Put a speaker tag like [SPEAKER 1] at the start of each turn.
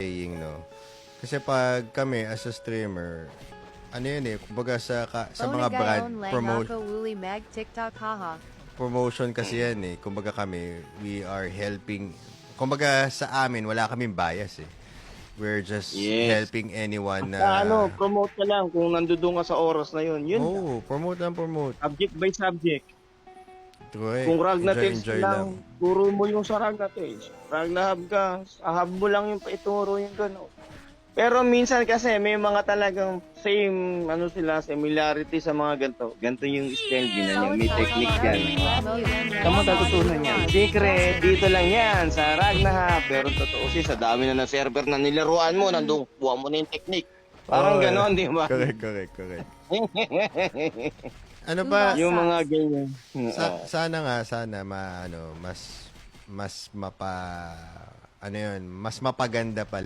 [SPEAKER 1] saying, no? Kasi pag kami as a streamer, ano yun eh, kumbaga sa mga brand, promotion kasi yan eh. Kumbaga kami, we are helping, kumbaga sa amin, wala kaming bias eh. We're just
[SPEAKER 2] Yes.
[SPEAKER 1] helping anyone na...
[SPEAKER 2] Basta promote ka lang kung nandoon ka sa oras na yun. Yun lang.
[SPEAKER 1] Oo, promote lang, promote.
[SPEAKER 2] Subject by subject.
[SPEAKER 1] True,
[SPEAKER 2] Kung Ragnatales
[SPEAKER 1] enjoy
[SPEAKER 2] lang, turo mo yung sa Ragnatales. Ragnahab ka, sa hub mo lang yung ituro yung gano'n. Pero minsan kasi may mga talagang same, similarity sa mga ganito. Ganito yung style, ginanyan. May technique yan. Saan mo natutunan yan? Secret, dito lang yan, sa Ragnahab. Pero totoo sa dami na server na nilaruan mo, nandun, buha mo na yung technique. Parang gano'n, di ba?
[SPEAKER 1] Correct. Ano ba?
[SPEAKER 2] Yung mga ganyan.
[SPEAKER 1] Sana mas mapa ano yun, mas mapaganda pala